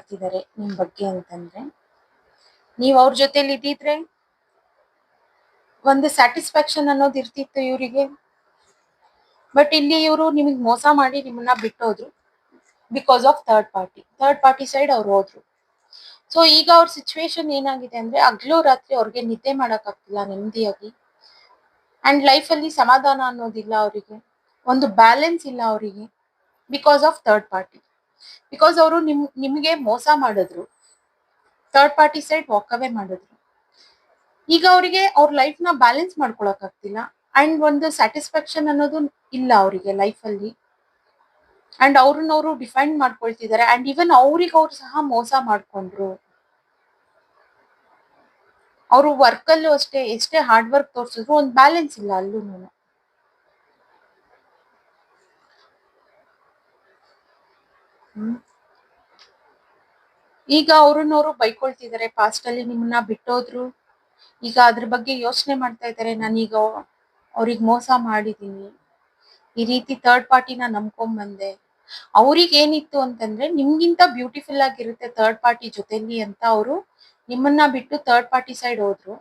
ಮಾಡ್ತಿದ್ದಾರೆ ನಿಮ್ ಬಗ್ಗೆ ಅಂತಂದ್ರೆ, ನೀವ್ ಅವ್ರ ಜೊತೆಲಿ ಇದ್ದಿದ್ರೆ ಒಂದು ಸ್ಯಾಟಿಸ್ಫ್ಯಾಕ್ಷನ್ ಅನ್ನೋದು ಇರ್ತಿತ್ತು ಇವರಿಗೆ. ಬಟ್ ಇಲ್ಲಿ ಇವರು ನಿಮಗ್ ಮೋಸ ಮಾಡಿ ನಿಮ್ಮನ್ನ ಬಿಟ್ಟೋದ್ರು because of third party side ಅವ್ರು ಹೋದ್ರು. ಸೊ ಈಗ ಅವ್ರ ಸಿಚುವೇಶನ್ ಏನಾಗಿದೆ ಅಂದ್ರೆ ಹಗ್ಲು ರಾತ್ರಿ ಅವ್ರಿಗೆ ನಿದ್ದೆ ಮಾಡಕ್ ಆಗ್ತಿಲ್ಲ ನೆಮ್ಮದಿಯಾಗಿ. ಅಂಡ್ ಲೈಫ್ ಅಲ್ಲಿ ಸಮಾಧಾನ ಅನ್ನೋದಿಲ್ಲ ಅವರಿಗೆ, ಒಂದು ಬ್ಯಾಲೆನ್ಸ್ ಇಲ್ಲ ಅವರಿಗೆ because of third party. Because ಅವರು ನಿಮ್ಗೆ ಮೋಸ ಮಾಡಿದ್ರು, ಥರ್ಡ್ ಪಾರ್ಟಿ ಸೈಡ್ ವಾಕ್ ಅವೇ ಮಾಡಿದ್ರು. ಈಗ ಅವರಿಗೆ ಅವ್ರ ಲೈಫ್ ನ ಬ್ಯಾಲೆನ್ಸ್ ಮಾಡ್ಕೊಳಕ್ ಆಗ್ತಿಲ್ಲ ಅಂಡ್ ಒಂದು ಸ್ಯಾಟಿಸ್ಫ್ಯಾಕ್ಷನ್ ಅನ್ನೋದು ಇಲ್ಲ ಅವರಿಗೆ ಲೈಫ್ ಅಲ್ಲಿ. ಅಂಡ್ ಅವ್ರನ್ನವರು ಡಿಫೈನ್ ಮಾಡ್ಕೊಳ್ತಿದ್ದಾರೆ ಅಂಡ್ ಈವನ್ ಅವ್ರಿಗೆ ಅವ್ರು ಸಹ ಮೋಸ ಮಾಡ್ಕೊಂಡ್ರು. ಅವರು ವರ್ಕ್ ಅಲ್ಲೂ ಅಷ್ಟೇ, ಎಷ್ಟೇ ಹಾರ್ಡ್ ವರ್ಕ್ ತೋರ್ಸಿದ್ರು ಒಂದು ಬ್ಯಾಲೆನ್ಸ್ ಇಲ್ಲ ಅಲ್ಲೂ. ಈಗ ಅವ್ರನ್ನವರು ಬೈಕೊಳ್ತಿದ್ದಾರೆ, ಪಾಸ್ಟ್ ಅಲ್ಲಿ ನಿಮ್ಮನ್ನ ಬಿಟ್ಟೋದ್ರು, ಈಗ ಅದ್ರ ಬಗ್ಗೆ ಯೋಚನೆ ಮಾಡ್ತಾ ಇದ್ದಾರೆ. ನಾನೀಗ ಅವ್ರಿಗೆ ಮೋಸ ಮಾಡಿದೀನಿ, ಈ ರೀತಿ ಥರ್ಡ್ ಪಾರ್ಟಿನ ನಂಬ್ಕೊಂಡ್ ಬಂದೆ. ಅವ್ರಿಗೆ ಏನಿತ್ತು ಅಂತಂದ್ರೆ ನಿಮ್ಗಿಂತ ಬ್ಯೂಟಿಫುಲ್ ಆಗಿರುತ್ತೆ ಥರ್ಡ್ ಪಾರ್ಟಿ ಜೊತೆಲಿ ಅಂತ ಅವರು ನಿಮ್ಮನ್ನ ಬಿಟ್ಟು ಥರ್ಡ್ ಪಾರ್ಟಿ ಸೈಡ್ ಹೋದ್ರು.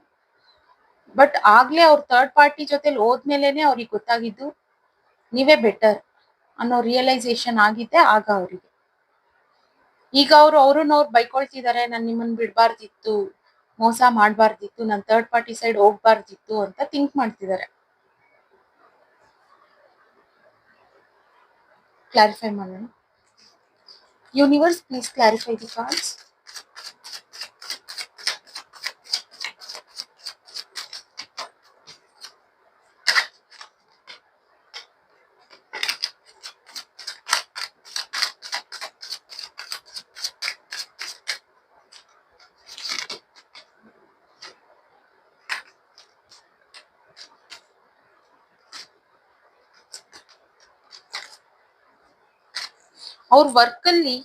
ಬಟ್ ಆಗ್ಲೇ ಅವ್ರ ಥರ್ಡ್ ಪಾರ್ಟಿ ಜೊತೆಲಿ ಹೋದ್ಮೇಲೆನೆ ಅವ್ರಿಗೆ ಗೊತ್ತಾಗಿದ್ದು ನೀವೇ ಬೆಟರ್ ಅನ್ನೋ ರಿಯಲೈಸೇಷನ್ ಆಗಿದ್ದೆ ಆಗ ಅವರಿಗೆ. ಈಗ ಅವ್ರನ್ನವ್ರು ಬೈಕೊಳ್ತಿದ್ದಾರೆ, ನಾನ್ ನಿಮ್ಮನ್ನ ಬಿಡ್ಬಾರ್ದಿತ್ತು, ಮೋಸ ಮಾಡ್ಬಾರ್ದಿತ್ತು, ನಾನ್ ಥರ್ಡ್ ಪಾರ್ಟಿ ಸೈಡ್ ಹೋಗ್ಬಾರ್ದಿತ್ತು ಅಂತ ಥಿಂಕ್ ಮಾಡ್ತಿದ್ದಾರೆ. ಕ್ಲಾರಿಫೈ ಮಾಡೋಣ. Universe please clarify the cards. ಅವ್ರ ವರ್ಕ್ ಅಲ್ಲಿ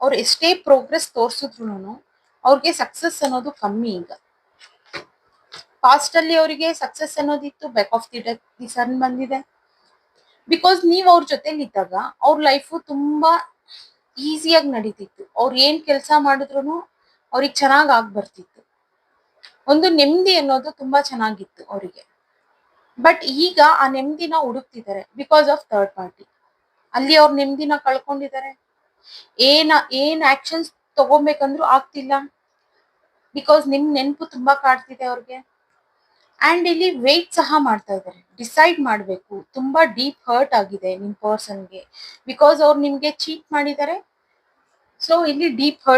ಅವ್ರು ಎಷ್ಟೇ ಪ್ರೋಗ್ರೆಸ್ ತೋರ್ಸಿದ್ರು ಅವ್ರಿಗೆ ಸಕ್ಸಸ್ ಅನ್ನೋದು ಕಮ್ಮಿ. ಈಗ ಪಾಸ್ಟ್ ಅಲ್ಲಿ ಅವರಿಗೆ ಸಕ್ಸಸ್ ಅನ್ನೋದಿತ್ತು, ಬ್ಯಾಕ್ ಆಫ್ ದಿ ಸನ್ ಬಂದಿದೆ. ಬಿಕಾಸ್ ನೀವ್ ಅವ್ರ ಜೊತೆಲಿ ಇದ್ದಾಗ ಅವ್ರ ಲೈಫು ತುಂಬಾ ಈಸಿಯಾಗಿ ನಡೀತಿತ್ತು. ಅವ್ರು ಏನ್ ಕೆಲಸ ಮಾಡಿದ್ರು ಅವ್ರಿಗೆ ಚೆನ್ನಾಗ್ ಆಗ್ ಬರ್ತಿತ್ತು, ಒಂದು ನೆಮ್ಮದಿ ಅನ್ನೋದು ತುಂಬಾ ಚೆನ್ನಾಗಿತ್ತು ಅವರಿಗೆ. ಬಟ್ ಈಗ ಆ ನೆಮ್ಮದಿನ ಹುಡುಕ್ತಿದ್ದಾರೆ ಬಿಕಾಸ್ ಆಫ್ ಥರ್ಡ್ ಪಾರ್ಟಿ. ಅಲ್ಲಿ ಅವ್ರ ನೆಮ್ಮದಿನ ಕಳ್ಕೊಂಡಿದ್ದಾರೆ. ಏನ್ ಆಕ್ಷನ್ಸ್ ತಗೊಬೇಕಂದ್ರು ಆಗ್ತಿಲ್ಲ ಬಿಕಾಸ್ ನಿಮ್ ನೆನಪು ತುಂಬಾ ಕಾಡ್ತಿದೆ ಅವ್ರಿಗೆ. ಅಂಡ್ ಇಲ್ಲಿ ವೇಟ್ ಸಹ ಮಾಡ್ತಾ ಇದ್ದಾರೆ, ಡಿಸೈಡ್ ಮಾಡ್ಬೇಕು. ತುಂಬಾ ಡೀಪ್ ಹರ್ಟ್ ಆಗಿದೆ ನಿಮ್ ಪರ್ಸನ್ಗೆ ಬಿಕಾಸ್ ಅವ್ರು ನಿಮ್ಗೆ ಚೀಟ್ ಮಾಡಿದ್ದಾರೆ. ಸೊ ಇಲ್ಲಿ ಡೀಪ್ ಹರ್ಟ್